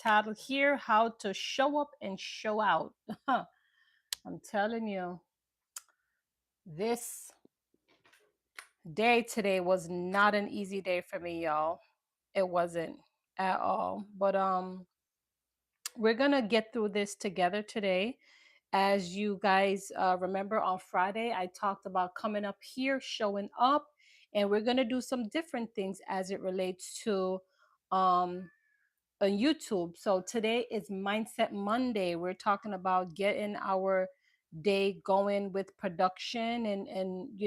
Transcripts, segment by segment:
title here, How to Show Up and Show Out. I'm telling you, this day today was not an easy day for me, y'all. It wasn't at all. But we're gonna get through this together today. As you guys remember, on Friday, I talked about coming up here, showing up, and we're gonna do some different things as it relates to um on YouTube. So today is Mindset Monday. We're talking about getting our day going with production and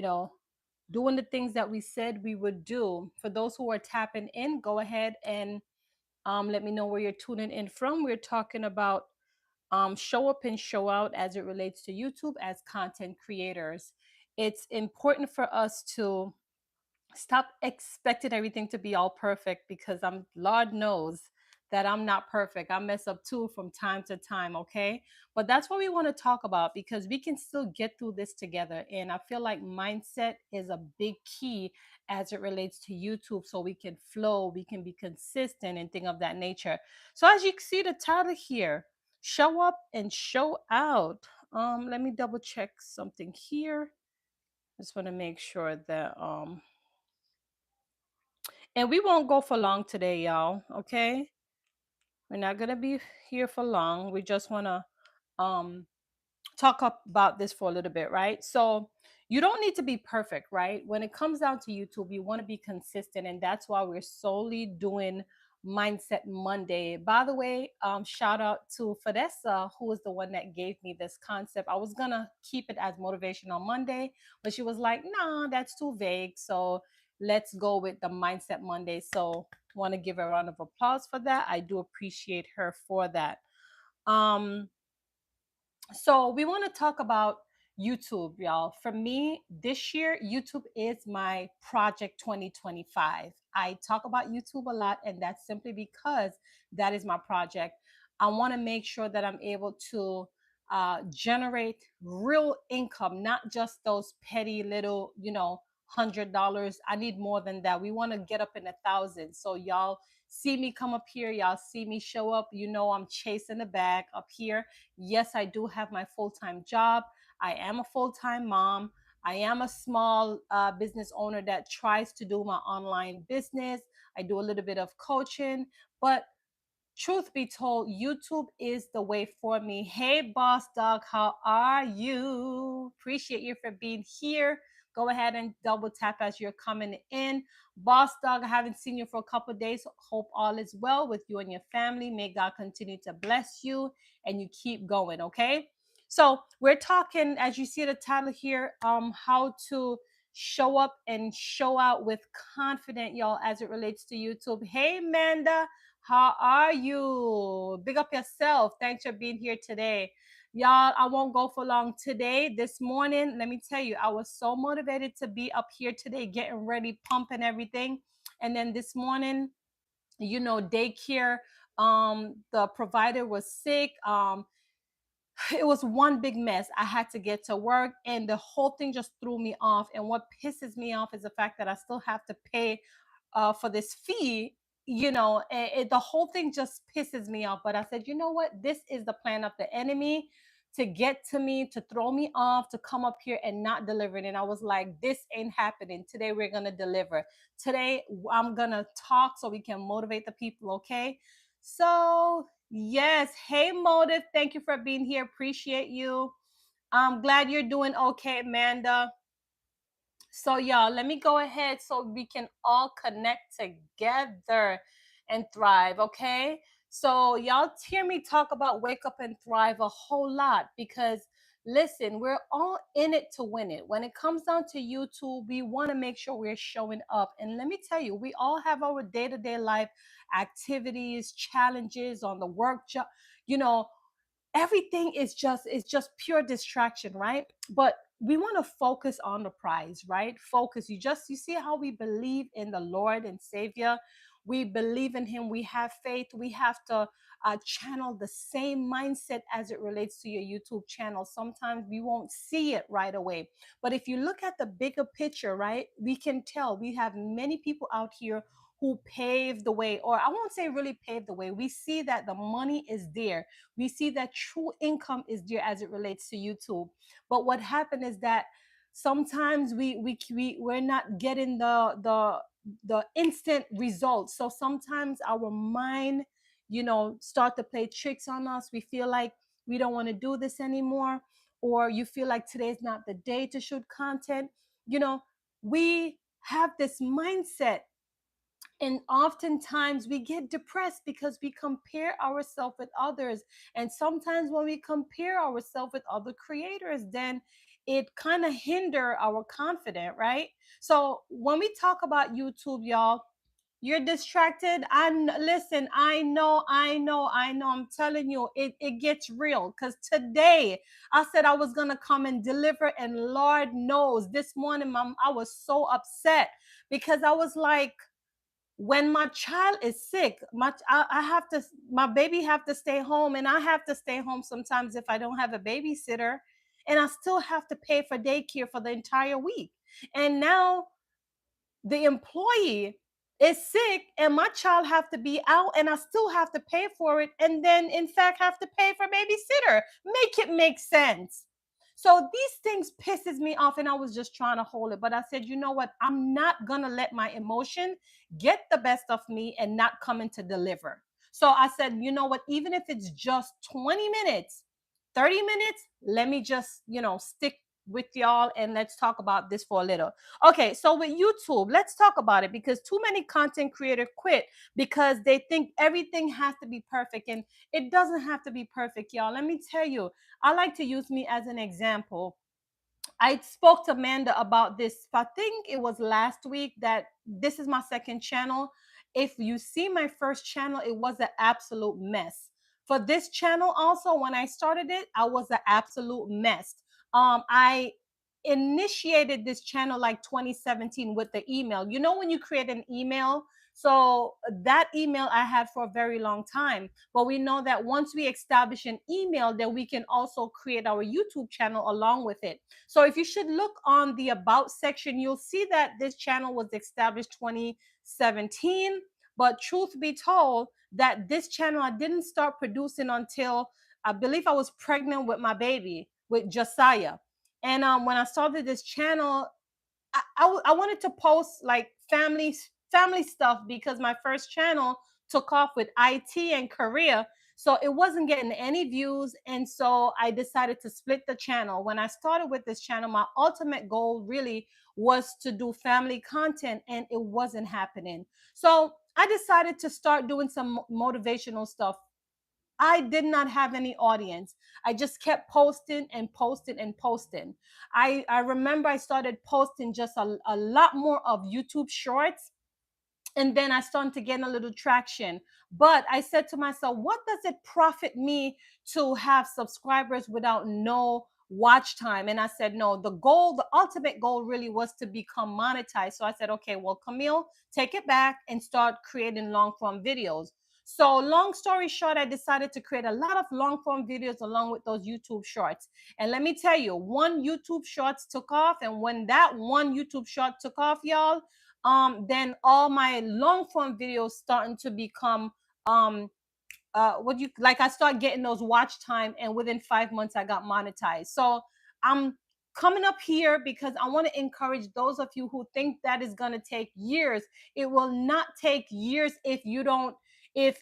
doing the things that we said we would do. For those who are tapping in, go ahead and let me know where you're tuning in from. We're talking about show up and show out as it relates to YouTube as content creators. It's important for us to stop expecting everything to be all perfect, because Lord knows that I'm not perfect. I mess up too from time to time, okay? But that's what we want to talk about, because we can still get through this together. And I feel like mindset is a big key as it relates to YouTube, so we can flow, we can be consistent and thing of that nature. So as you can see the title here, show up and show out. Let me double check something here. Just want to make sure that and we won't go for long today, y'all. Okay. We're not gonna be here for long. We just wanna um about this for a little bit, right? So you don't need to be perfect, right? When it comes down to YouTube, you want to be consistent, and that's why we're solely doing Mindset Monday. By the way, shout out to Fadessa, who was the one that gave me this concept. I was gonna keep it as motivational Monday, but she was like, "Nah, that's too vague." So let's go with the Mindset Monday. So want to give a round of applause for that. I do appreciate her for that. Um, so we want to talk about YouTube, y'all. For me, this year, YouTube is my project 2025. I talk about YouTube a lot, and that's simply because that is my project. I want to make sure that I'm able to generate real income, not just those petty little, $100. I need more than that. We want to get up in the thousands. So y'all see me come up here, y'all see me show up. I'm chasing the bag up here. Yes, I do have my full time job. I am a full time mom. I am a small business owner that tries to do my online business. I do a little bit of coaching, but truth be told, YouTube is the way for me. Hey, boss dog, how are you? Appreciate you for being here. Go ahead and double tap as you're coming in. Boss dog, I haven't seen you for a couple of days. Hope all is well with you and your family. May God continue to bless you and you keep going, okay? So we're talking, as you see the title here, how to show up and show out with confidence, y'all, as it relates to YouTube. Hey, Amanda, how are you? Big up yourself. Thanks for being here today. Y'all, I won't go for long today. This morning, let me tell you, I was so motivated to be up here today, getting ready, pumping everything. And then this morning, daycare, the provider was sick. It was one big mess. I had to get to work, and the whole thing just threw me off. And what pisses me off is the fact that I still have to pay for this fee. The whole thing just pisses me off. But I said, you know what? This is the plan of the enemy to get to me, to throw me off, to come up here and not deliver it. And I was like, this ain't happening. Today we're gonna deliver. Today I'm gonna talk so we can motivate the people. Okay. So yes, hey Motive, thank you for being here. Appreciate you. I'm glad you're doing okay, Amanda. So, y'all, let me go ahead so we can all connect together and thrive, okay? So, y'all hear me talk about wake up and thrive a whole lot, because listen, we're all in it to win it. When it comes down to YouTube, we want to make sure we're showing up. And let me tell you, we all have our day to day life activities, challenges on the work job. You know, everything is just pure distraction, right? But we want to focus on the prize, right? Focus. You see how we believe in the Lord and Savior. We believe in him. We have faith. We have to channel the same mindset as it relates to your YouTube channel. Sometimes we won't see it right away, but if you look at the bigger picture, right, we can tell we have many people out here who paved the way, or I won't say really paved the way. We see that the money is there. We see that true income is there as it relates to YouTube. But what happened is that sometimes we're not getting the instant results. So sometimes our mind, start to play tricks on us. We feel like we don't want to do this anymore, or you feel like today's not the day to shoot content. you know we have this mindset, and oftentimes we get depressed because we compare ourselves with others. And sometimes when we compare ourselves with other creators, then it kind of hinder our confidence, right? So when we talk about YouTube, y'all, you're distracted. Listen, I know. I'm telling you, it gets real. Because today I said I was gonna come and deliver, and Lord knows this morning, mom, I was so upset because I was like, when my child is sick, I have to, my baby have to stay home, and I have to stay home sometimes if I don't have a babysitter, and I still have to pay for daycare for the entire week. And now the employee is sick and my child have to be out, and I still have to pay for it, and then in fact have to pay for babysitter. Make it make sense. So these things pisses me off, and I was just trying to hold it, but I said, you know what, I'm not gonna let my emotion get the best of me and not coming to deliver. So I said, you know what, even if it's just 20 minutes, 30 minutes, let me just stick with y'all, and let's talk about this for a little. Okay, so with YouTube, let's talk about it, because too many content creators quit because they think everything has to be perfect, and it doesn't have to be perfect, y'all. Let me tell you, I like to use me as an example. I spoke to Amanda about this, I think it was last week, that this is my second channel. If you see my first channel, it was an absolute mess. For this channel also, when I started it, I was an absolute mess. I initiated this channel like 2017 with the email. You know when you create an email? So that email I had for a very long time. But we know that once we establish an email, then we can also create our YouTube channel along with it. So if you should look on the about section, you'll see that this channel was established 2017. But truth be told, that this channel I didn't start producing until I believe I was pregnant with my baby, with Josiah. And when I started this channel, I wanted to post like family stuff, because my first channel took off with IT and career, so it wasn't getting any views, and so I decided to split the channel. When I started with this channel, my ultimate goal really was to do family content, and it wasn't happening. So I decided to start doing some motivational stuff. I did not have any audience. I just kept posting and posting and posting. I remember I started posting just a lot more of YouTube shorts, and then I started to get a little traction. But I said to myself, what does it profit me to have subscribers without no watch time? And I said, no, the ultimate goal really was to become monetized. So I said, okay, well, Camille, take it back and start creating long form videos. So long story short, I decided to create a lot of long form videos along with those YouTube shorts. And let me tell you, one YouTube shorts took off. And when that one YouTube short took off, y'all, then all my long form videos starting to become what you like, I start getting those watch time, and within 5 months I got monetized. So I'm coming up here because I want to encourage those of you who think that is going to take years. It will not take years if you don't, if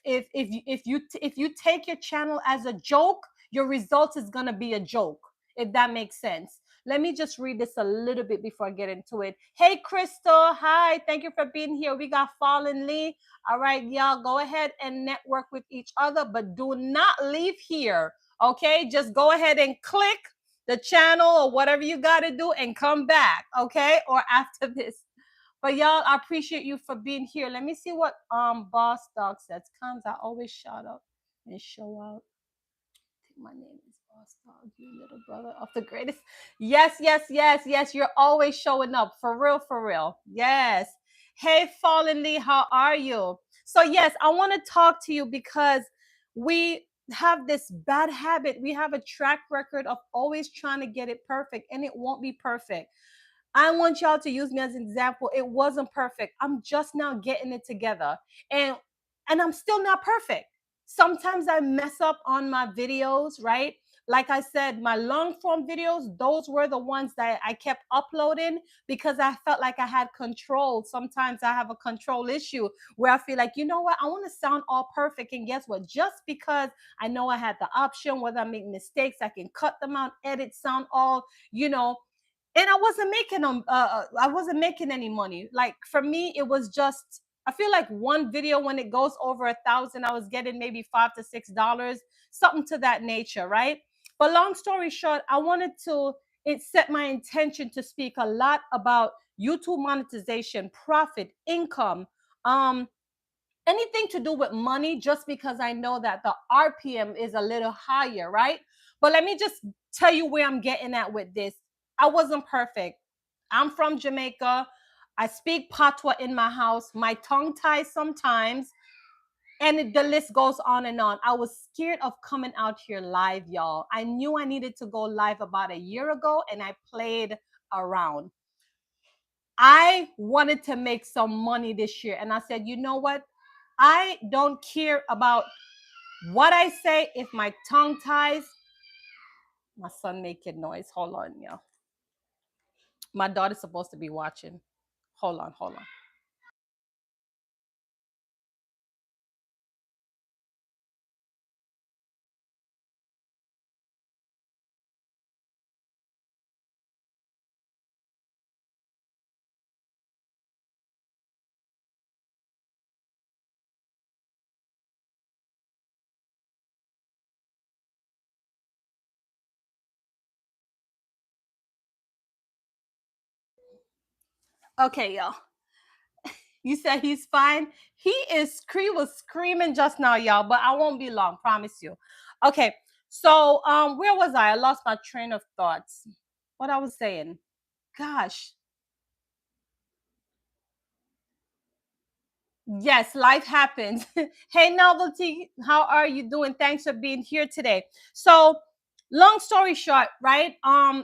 you take your channel as a joke, your results is going to be a joke, if that makes sense. Let me just read this a little bit before I get into it. Hey Crystal, hi, thank you for being here. We got Fallen Lee. All right, y'all, go ahead and network with each other, but do not leave here. Okay, just go ahead and click the channel or whatever you got to do and come back. Okay, or after this. But y'all, I appreciate you for being here. Let me see what Boss Dog says. Comes, I always shout out and show out. My name is Boss Dog, you little brother of the greatest. Yes, yes, yes, yes. You're always showing up. For real, for real. Yes. Hey, Fallen Lee, how are you? So, yes, I want to talk to you because we have this bad habit. We have a track record of always trying to get it perfect, and it won't be perfect. I want y'all to use me as an example. It wasn't perfect. I'm just now getting it together. And I'm still not perfect. Sometimes I mess up on my videos, right? Like I said, my long form videos, those were the ones that I kept uploading because I felt like I had control. Sometimes I have a control issue where I feel like, you know what, I want to sound all perfect. And guess what? Just because I know I had the option, whether I make mistakes, I can cut them out, edit, sound all, you know, and I wasn't making them. I wasn't making any money. Like for me, it was just. I feel like one video when it goes over 1,000, I was getting maybe $5 to $6, something to that nature, right? But long story short, I wanted to. It set my intention to speak a lot about YouTube monetization, profit, income, um, anything to do with money, just because I know that the RPM is a little higher, right? But let me just tell you where I'm getting at with this. I wasn't perfect. I'm from Jamaica. I speak patois in my house. My tongue ties sometimes. And the list goes on and on. I was scared of coming out here live, y'all. I knew I needed to go live about a year ago, and I played around. I wanted to make some money this year. And I said, you know what? I don't care about what I say if my tongue ties. My son making noise. Hold on, yeah. My daughter's supposed to be watching. Hold on, hold on. Okay, y'all. You said he's fine. He was screaming just now, y'all, but I won't be long, promise you. Okay, so where was I? I lost my train of thoughts. What I was saying. Gosh. Yes, life happens. Hey, Novelty, how are you doing? Thanks for being here today. So, long story short, right?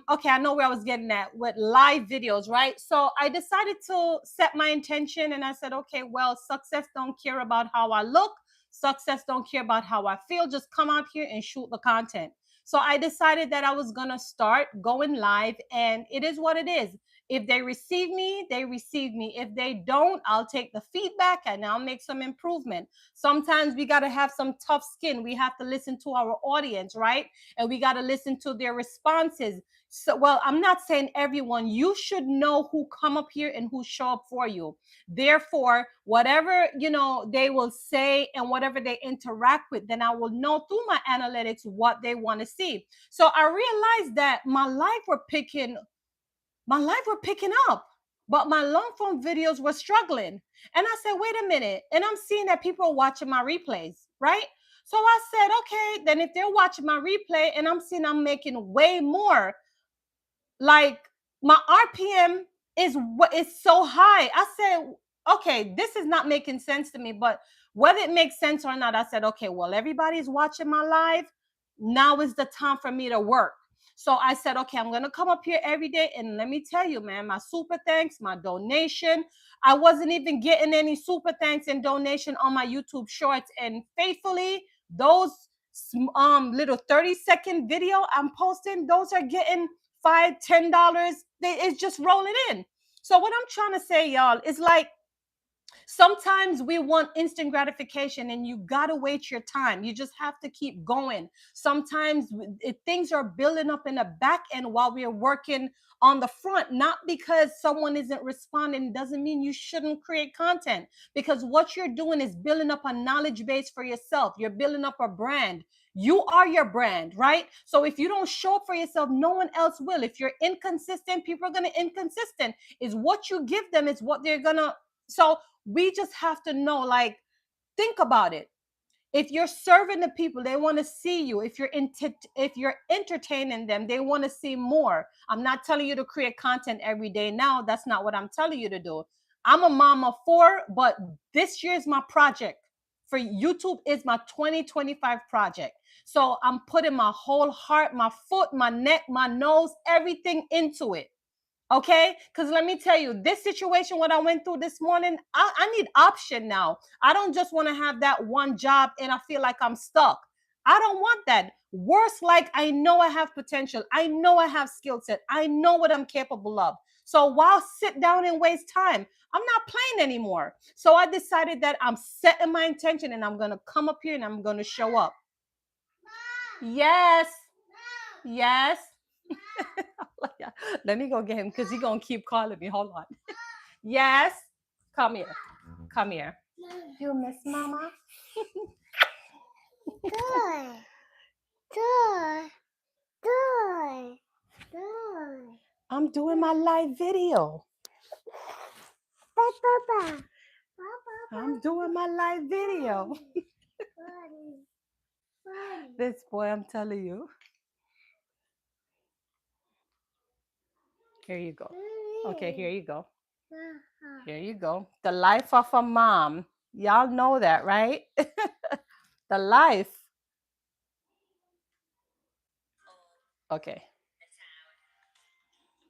Okay, I know where I was getting at with live videos, right? So I decided to set my intention and I said, okay, well, success don't care about how I look, success don't care about how I feel. Just come out here and shoot the content. So I decided that I was gonna start going live, and it is what it is. If they receive me, they receive me. If they don't, I'll take the feedback and I'll make some improvement. Sometimes we got to have some tough skin. We have to listen to our audience, right? And we got to listen to their responses. So, well, I'm not saying everyone. You should know who come up here and who show up for you. Therefore, whatever, they will say and whatever they interact with, then I will know through my analytics what they want to see. So I realized that my life were picking up, but my long form videos were struggling. And I said, wait a minute. And I'm seeing that people are watching my replays, right? So I said, okay, then if they're watching my replay and I'm seeing I'm making way more, like my RPM is what is so high. I said, okay, this is not making sense to me. But whether it makes sense or not, I said, okay, well, everybody's watching my live. Now is the time for me to work. So I said, okay, I'm gonna come up here every day. And let me tell you, man, my super thanks, my donation. I wasn't even getting any super thanks and donation on my YouTube shorts. And faithfully, those little 30-second video I'm posting, those are getting $5, $10. It's just rolling in. So what I'm trying to say, y'all, is like sometimes we want instant gratification and you got to wait your time. You just have to keep going. Sometimes things are building up in the back end while we're working on the front. Not because someone isn't responding doesn't mean you shouldn't create content, because what you're doing is building up a knowledge base for yourself. You're building up a brand. You are your brand, right? So if you don't show up for yourself, no one else will. If you're inconsistent, people are going to inconsistent. Is what you give them is what they're going to. So we just have to know, like, think about it. If you're serving the people, they want to see you. If you're entertaining them, they want to see more. I'm not telling you to create content every day now. That's not what I'm telling you to do. I'm a mom of four, but this year is my project. For YouTube is my 2025 project. So I'm putting my whole heart, my foot, my neck, my nose, everything into it. Okay, because let me tell you, this situation, what I went through this morning, I need option now. I don't just want to have that one job and I feel like I'm stuck. I don't want that. Worse, like I know I have potential, I know I have skill set, I know what I'm capable of. So why sit down and waste time? I'm not playing anymore. So I decided that I'm setting my intention and I'm gonna come up here and I'm gonna show up. Yes, yes. Yeah. Let me go get him because he's gonna keep calling me. Hold on. Yes. Come here. Come here. You miss mama? Good. Good. Good. Good. I'm doing my live video. Papa. I'm doing my live video. This boy, I'm telling you. Here you go. Okay, here you go. Here you go. The life of a mom. Y'all know that, right? The life. Okay.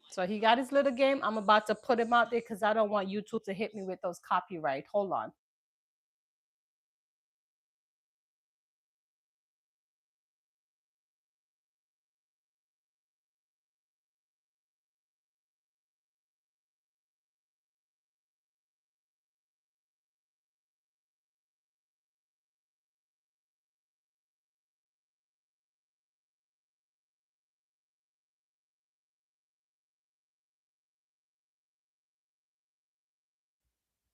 So he got his little game. I'm about to put him out there because I don't want YouTube to hit me with those copyright. Hold on.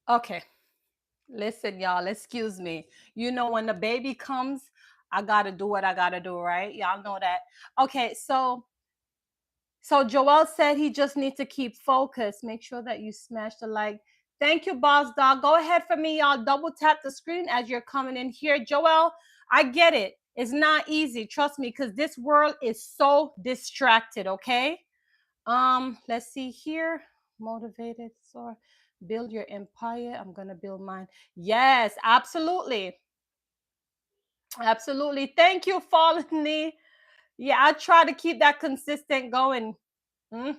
Okay. Listen, y'all, excuse me. You know, when the baby comes, I got to do what I got to do, right? Y'all know that. Okay. So Joel said he just needs to keep focused. Make sure that you smash the like. Thank you, boss dog. Go ahead for me, y'all. Double tap the screen as you're coming in here. Joel, I get it. It's not easy. Trust me, because this world is so distracted, okay? Let's see here. Motivated or build your empire. I'm gonna build mine. Yes, absolutely. Absolutely. Thank you, Fallen Knee. Yeah, I try to keep that consistent going. Mm.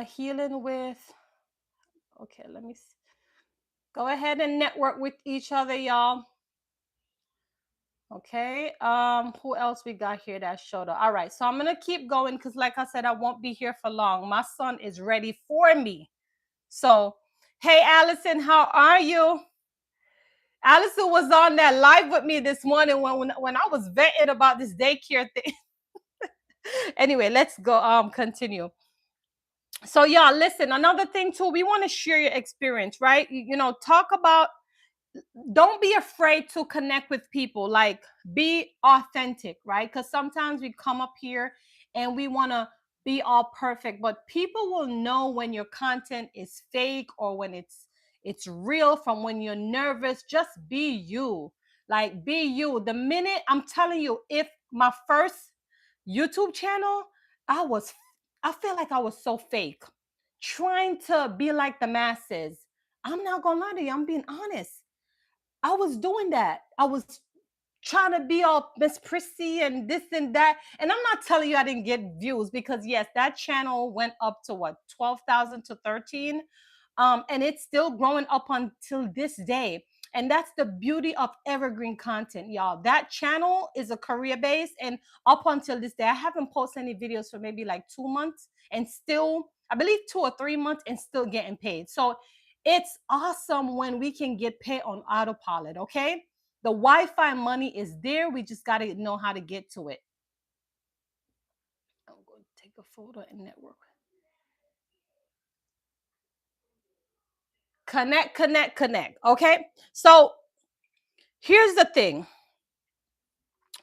Healing with, okay, let me see. Go ahead and network with each other, y'all. Okay. Who else we got here that showed up? All right, so I'm gonna keep going because like I said, I won't be here for long. My son is ready for me. So hey, Allison, how are you? Allison was on that live with me this morning when I was venting about this daycare thing. Anyway, let's go continue. So y'all, listen, another thing too, we want to share your experience, right? You know, talk about, don't be afraid to connect with people, like be authentic, right? Because sometimes we come up here and we want to be all perfect, but people will know when your content is fake or when it's real from when you're nervous. Just be you. Like be you. The minute, I'm telling you, if my first YouTube channel, I feel like I was so fake, trying to be like the masses. I'm not gonna lie to you, I'm being honest. I was doing that. I was trying to be all Miss Prissy and this and that. And I'm not telling you I didn't get views, because yes, that channel went up to what, 12,000 to 13. And it's still growing up until this day. And that's the beauty of evergreen content, y'all. That channel is a career base. And up until this day, I haven't posted any videos for maybe like 2 months, and still, I believe 2 or 3 months, and still getting paid. So it's awesome when we can get paid on autopilot, okay? The Wi-Fi money is there. We just got to know how to get to it. I'm going to take a photo and network. Connect, connect, connect. Okay. So here's the thing.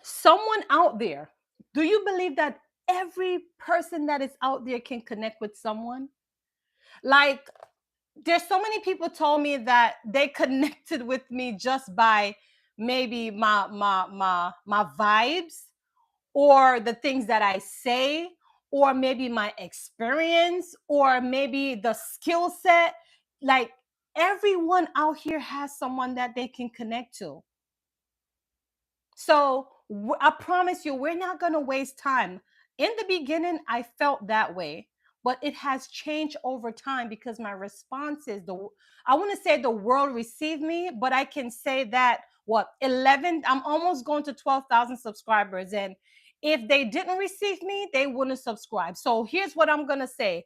Someone out there, do you believe that every person that is out there can connect with someone? Like, there's so many people told me that they connected with me just by maybe my vibes, or the things that I say, or maybe my experience, or maybe the skill set. Like, everyone out here has someone that they can connect to. So I promise you, we're not going to waste time. In the beginning, I felt that way, but it has changed over time because my responses, I want to say the world received me, but I can say that what 11, I'm almost going to 12,000 subscribers, and if they didn't receive me, they wouldn't subscribe. So here's what I'm going to say.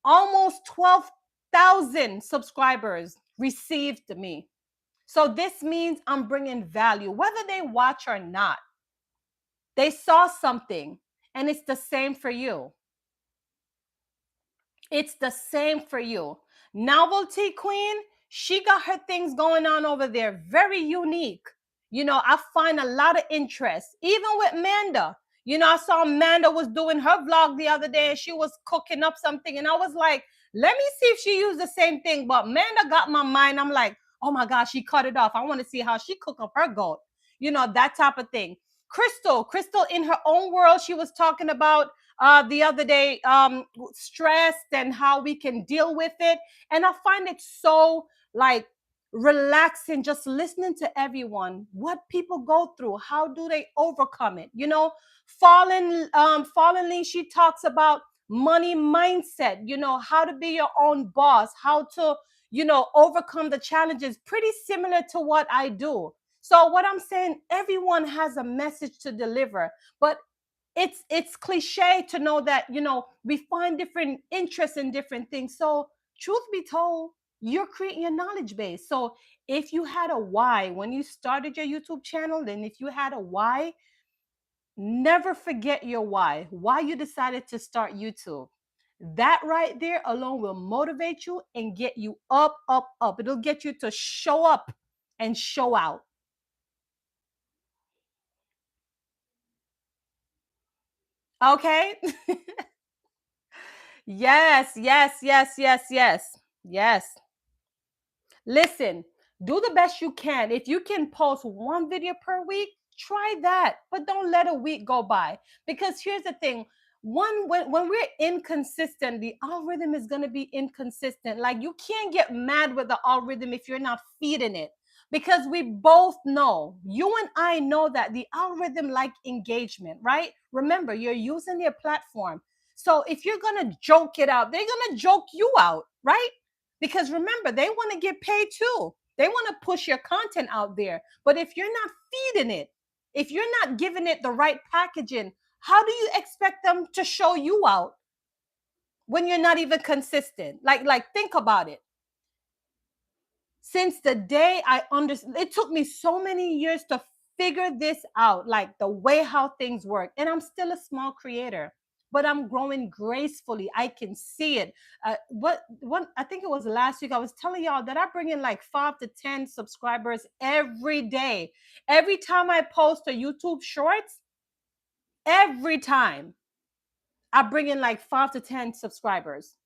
Almost 12,000 subscribers received me. So this means I'm bringing value, whether they watch or not. They saw something, and it's the same for you. It's the same for you. Novelty Queen, she got her things going on over there, very unique. I find a lot of interest, even with Manda. I saw Amanda was doing her vlog the other day, and she was cooking up something, and I was like, let me see if she used the same thing. But Amanda got my mind. I'm like, oh my gosh, she cut it off. I want to see how she cook up her goat. That type of thing. Crystal, in her own world, she was talking about the other day, stressed and how we can deal with it. And I find it so like relaxing just listening to everyone, what people go through, how do they overcome it. Fallen she talks about money mindset, how to be your own boss, how to overcome the challenges, pretty similar to what I do. So what I'm saying, everyone has a message to deliver, but it's cliche to know that we find different interests in different things. So truth be told, you're creating your knowledge base. So if you had a why when you started your YouTube channel, then if you had a why, never forget your why you decided to start YouTube. That right there alone will motivate you and get you up, up, up. It'll get you to show up and show out. Okay. Yes, yes, yes, yes, yes, yes. Listen, do the best you can. If you can post one video per week, try that. But don't let a week go by. Because here's the thing. When we're inconsistent, the algorithm is going to be inconsistent. Like, you can't get mad with the algorithm if you're not feeding it. Because we both know, you and I know that the algorithm like engagement, right? Remember, you're using their platform. So if you're going to joke it out, they're going to joke you out, right? Because remember, they want to get paid too. They want to push your content out there. But if you're not feeding it, if you're not giving it the right packaging, how do you expect them to show you out when you're not even consistent? Like think about it. Since the day I understood, it took me so many years to figure this out, like the way how things work. And I'm still a small creator, but I'm growing gracefully. I can see it. I think it was last week, I was telling y'all that I bring in like 5 to 10 subscribers every day. Every time I post a YouTube shorts, every time I bring in like 5 to 10 subscribers.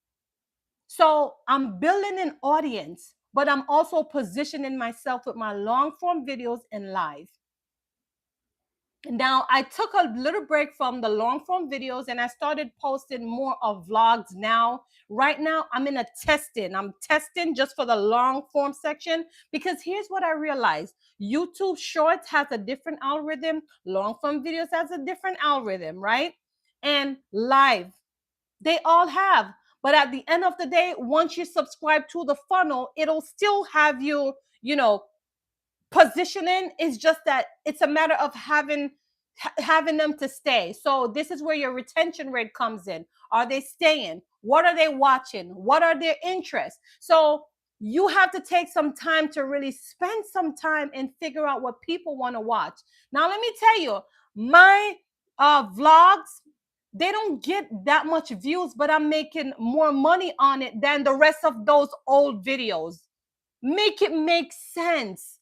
So I'm building an audience, but I'm also positioning myself with my long form videos and live. Now, I took a little break from the long form videos and I started posting more of vlogs now. Right now, I'm in a testing. I'm testing just for the long form section, because here's what I realized. YouTube Shorts has a different algorithm. Long form videos has a different algorithm, right? And live, they all have. But at the end of the day, once you subscribe to the funnel, it'll still have you, positioning. Is just that it's a matter of having them to stay. So this is where your retention rate comes in. Are they staying? What are they watching? What are their interests? So you have to take some time to really spend some time and figure out what people want to watch. Now let me tell you, my vlogs, they don't get that much views, but I'm making more money on it than the rest of those old videos. Make it make sense.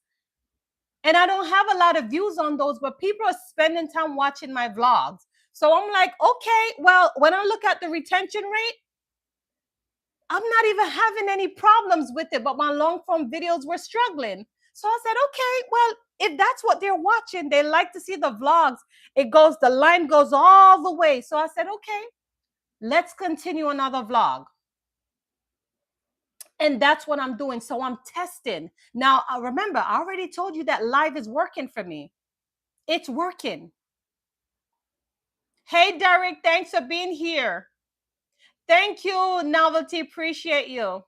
And I don't have a lot of views on those, but people are spending time watching my vlogs. So I'm like, okay, well, when I look at the retention rate, I'm not even having any problems with it, but my long form videos were struggling. So I said, okay, well, if that's what they're watching, they like to see the vlogs. The line goes all the way. So I said, okay, let's continue another vlog. And that's what I'm doing. So I'm testing. Now, remember, I already told you that live is working for me. It's working. Hey, Derek, thanks for being here. Thank you, Novelty. Appreciate you.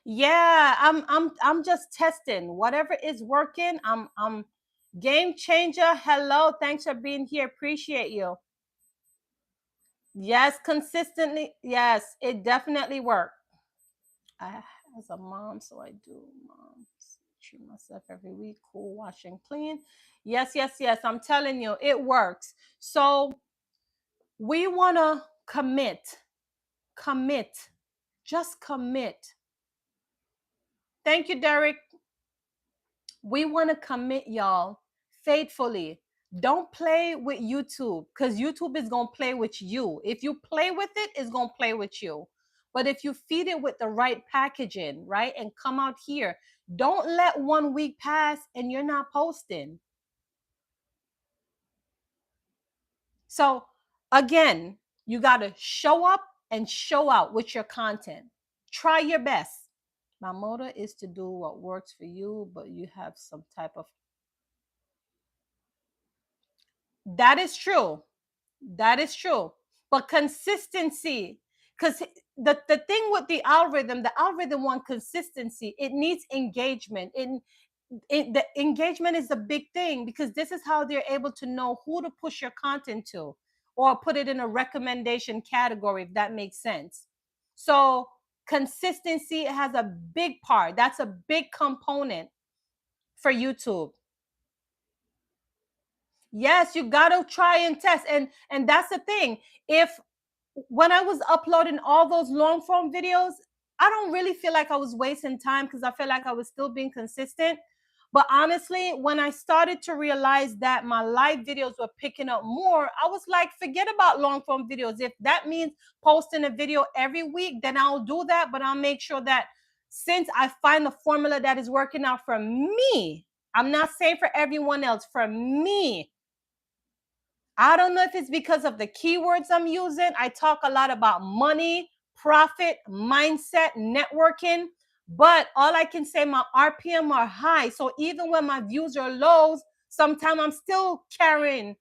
Yeah, I'm just testing. Whatever is working, I'm game changer. Hello, thanks for being here. Appreciate you. Yes, consistently. Yes, it definitely worked. I, as a mom, so I do moms treat myself every week. Cool, wash and clean. Yes, yes, yes. I'm telling you, it works. So we want to commit, just commit. Thank you, Derek. We want to commit, y'all, faithfully. Don't play with YouTube because YouTube is going to play with you. If you play with it, it's going to play with you. But if you feed it with the right packaging, right, and come out here, don't let 1 week pass and you're not posting. So, again, you got to show up and show out with your content. Try your best. My motto is to do what works for you, but you have some type of. That is true. That is true. But consistency, because the thing with the algorithm want consistency. It needs engagement. The engagement is a big thing because this is how they're able to know who to push your content to or put it in a recommendation category, if that makes sense. So consistency has a big part. That's a big component for YouTube. Yes, you gotta try and test. And that's the thing. If when I was uploading all those long form videos, I don't really feel like I was wasting time because I feel like I was still being consistent. But honestly, when I started to realize that my live videos were picking up more, I was like, forget about long form videos. If that means posting a video every week, then I'll do that. But I'll make sure that since I find the formula that is working out for me, I'm not saying for everyone else, for me, I don't know if it's because of the keywords I'm using. I talk a lot about money, profit, mindset, networking. But all I can say, my RPM are high. So even when my views are lows, sometimes I'm still carrying.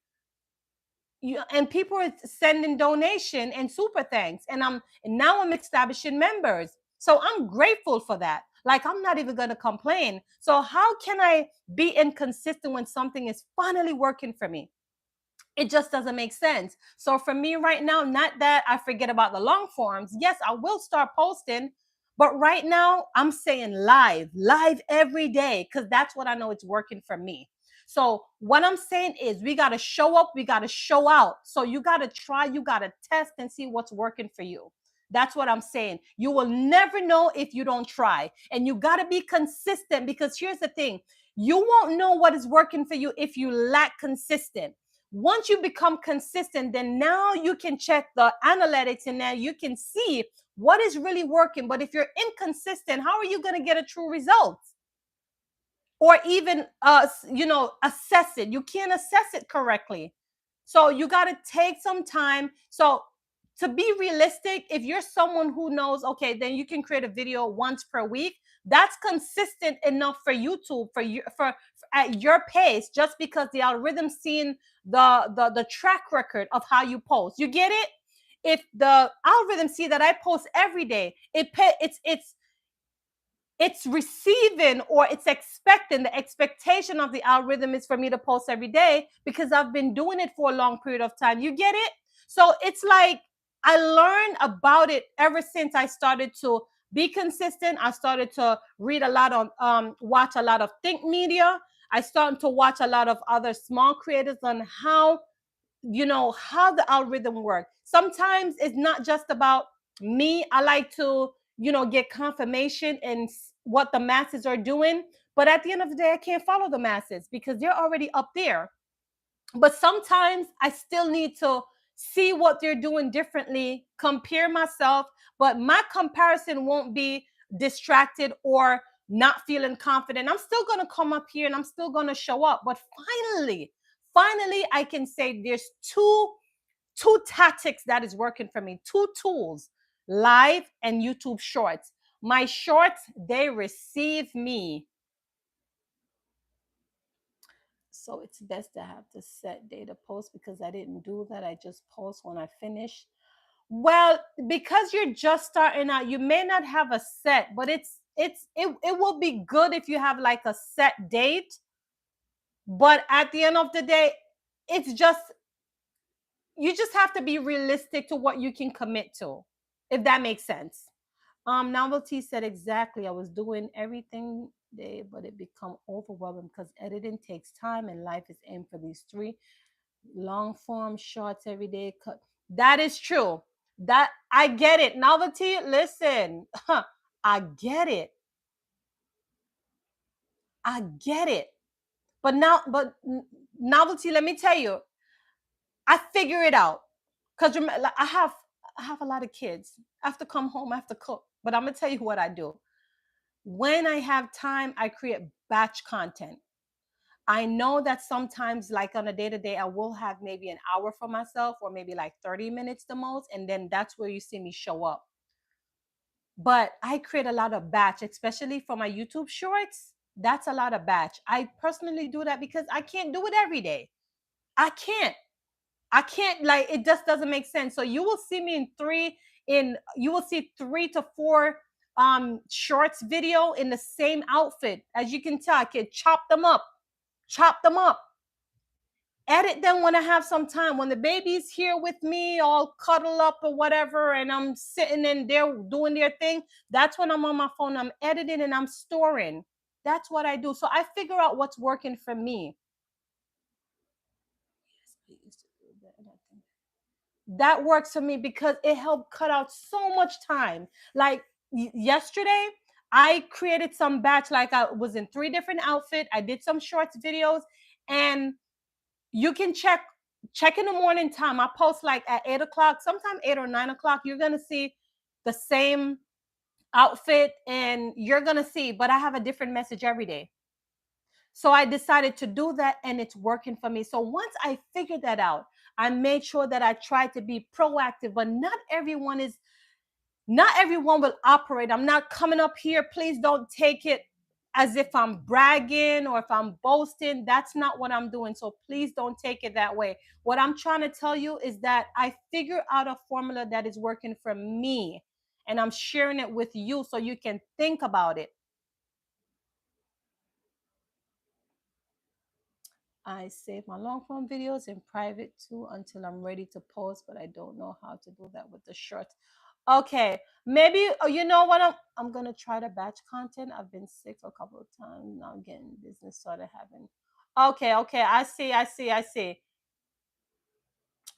And people are sending donation and super thanks. And now I'm establishing members. So I'm grateful for that. Like I'm not even gonna complain. So how can I be inconsistent when something is finally working for me? It just doesn't make sense. So for me right now, not that I forget about the long forms. Yes, I will start posting, but right now I'm saying live every day because that's what I know it's working for me. So what I'm saying is we got to show up, we got to show out. So you got to try, you got to test and see what's working for you. That's what I'm saying. You will never know if you don't try. And you got to be consistent because here's the thing. You won't know what is working for you if you lack consistent. Once you become consistent, then now you can check the analytics and now you can see what is really working. But if you're inconsistent, how are you going to get a true result? Or even assess it. You can't assess it correctly. So you got to take some time. So to be realistic, if you're someone who knows, okay, then you can create a video once per week. That's consistent enough for YouTube for you for at your pace, just because the algorithm's seeing the track record of how you post. You get it? If the algorithm see that I post every day, it's receiving or it's expecting. The expectation of the algorithm is for me to post every day because I've been doing it for a long period of time. You get it? So it's like I learned about it ever since I started to be consistent. I started to read a lot on watch a lot of think media. I started to watch a lot of other small creators on how the algorithm works. Sometimes it's not just about me. I like to get confirmation in what the masses are doing, but at the end of the day I can't follow the masses because they're already up there. But sometimes I still need to see what they're doing differently, compare myself, but my comparison won't be distracted or not feeling confident. I'm still going to come up here and I'm still going to show up. But finally, I can say there's two tactics that is working for me, two tools: live and YouTube shorts. My shorts, they receive me. So it's best to have the set day to post because I didn't do that. I just post when I finish. Well, because you're just starting out, you may not have a set, but it will be good if you have like a set date. But at the end of the day, it's just you just have to be realistic to what you can commit to, if that makes sense. Novelty said exactly. I was doing everything day, but it become overwhelming because editing takes time and life is aimed for these three long form shorts every day. Cut. That is true. That I get it. Novelty, listen, I get it. I get it. Novelty, let me tell you, I figure it out. Cause like, I have a lot of kids. I have to come home, I have to cook. But I'm gonna tell you what I do. When I have time, I create batch content. I know that sometimes, like on a day to day, I will have maybe an hour for myself or maybe like 30 minutes the most. And then that's where you see me show up. But I create a lot of batch, especially for my YouTube shorts. That's a lot of batch. I personally do that because I can't do it every day. I can't. I can't, like, it just doesn't make sense. So you will see me you will see 3 to 4 shorts video in the same outfit. As you can tell, I can chop them up, edit them when I have some time. When the baby's here with me, all cuddle up or whatever, and I'm sitting in there doing their thing, that's when I'm on my phone. I'm editing and I'm storing. That's what I do. So I figure out what's working for me. Yes, I used to do that, and I think that works for me because it helped cut out so much time. Like yesterday, I created some batch, like I was in 3 different outfits. I did some shorts videos, and you can check in the morning time. I post like at 8 o'clock, sometime 8 or 9 o'clock. You're gonna see the same outfit, and you're gonna see, but I have a different message every day. So I decided to do that, and it's working for me. So once I figured that out, I made sure that I tried to be proactive, but not everyone will operate. I'm not coming up here. Please don't take it as if I'm bragging or if I'm boasting. That's not what I'm doing. So please don't take it that way. What I'm trying to tell you is that I figured out a formula that is working for me, and I'm sharing it with you so you can think about it. I save my long form videos in private too until I'm ready to post, but I don't know how to do that with the shorts. Okay, maybe you know what, I'm gonna try to batch content. I've been sick for a couple of times now, getting business started having. Okay, okay, I see.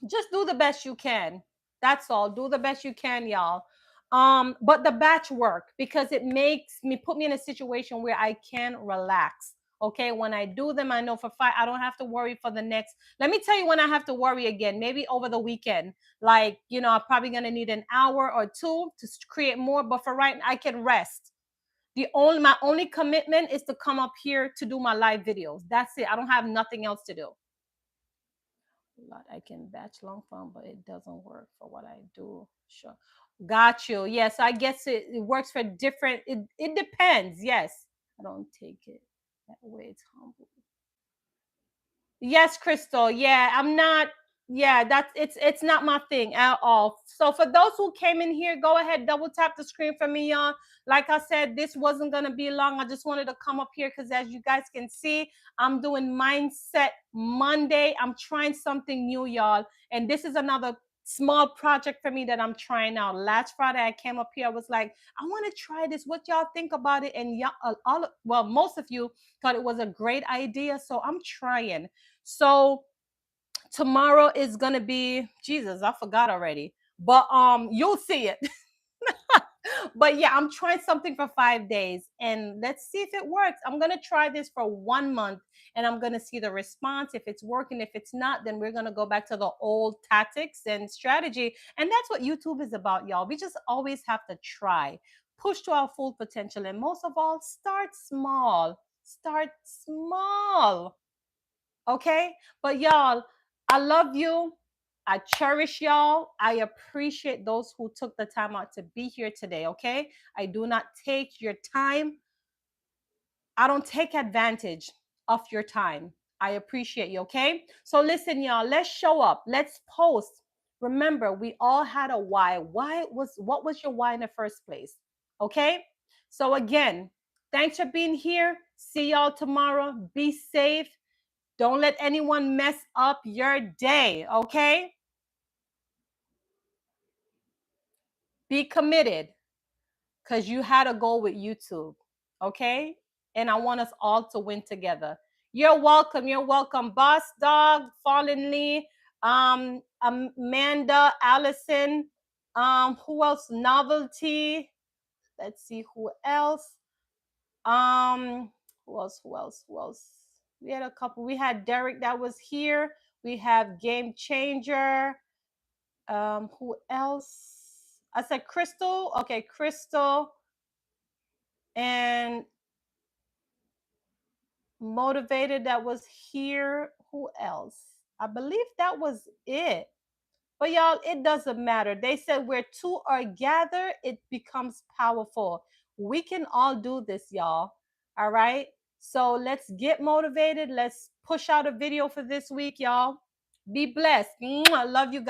Just do the best you can. That's all. Do the best you can, y'all. But the batch work because it makes me put me in a situation where I can relax. Okay, when I do them, I know for five, I don't have to worry for the next. Let me tell you when I have to worry again. Maybe over the weekend. Like, I'm probably gonna need an hour or two to create more. But for right, I can rest. My only commitment is to come up here to do my live videos. That's it. I don't have nothing else to do. Lot I can batch long form, but it doesn't work for what I do. Sure. Got you. Yes, I guess it works for different, it depends. Yes. I don't take it that way. It's humble. Yes, Crystal. Yeah, I'm not. Yeah, it's not my thing at all. So for those who came in here, go ahead, double tap the screen for me, y'all. Like I said, this wasn't gonna be long. I just wanted to come up here because as you guys can see, I'm doing Mindset Monday. I'm trying something new, y'all, and this is another small project for me that I'm trying out. Last Friday, I came up here. I was like, I want to try this. What y'all think about it? And y'all, well, most of you thought it was a great idea, so I'm trying. So tomorrow is gonna be Jesus. I forgot already, but you'll see it. But yeah, I'm trying something for 5 days, and let's see if it works. I'm gonna try this for 1 month, and I'm gonna see the response. If it's working, if it's not, then we're gonna go back to the old tactics and strategy. And that's what YouTube is about, y'all. We just always have to try, push to our full potential, and most of all, start small. Start small. Okay. But y'all, I love you. I cherish y'all. I appreciate those who took the time out to be here today. Okay. I do not take your time. I don't take advantage of your time. I appreciate you. Okay. So listen, y'all, let's show up. Let's post. Remember, we all had a why. What was your why in the first place? Okay. So again, thanks for being here. See y'all tomorrow. Be safe. Don't let anyone mess up your day. Okay. Be committed, because you had a goal with YouTube. Okay. And I want us all to win together. You're welcome. You're welcome. Boss Dog, Fallen Lee, Amanda, Allison, who else? Novelty. Let's see who else. Um, who else? We had a couple. We had Derek that was here. We have Game Changer. Who else? I said Crystal. Okay, Crystal and Motivated that was here. Who else? I believe that was it. But y'all, it doesn't matter. They said where two are gathered, it becomes powerful. We can all do this, y'all. All right. So let's get motivated. Let's push out a video for this week, y'all. Be blessed. Mwah. Love you guys.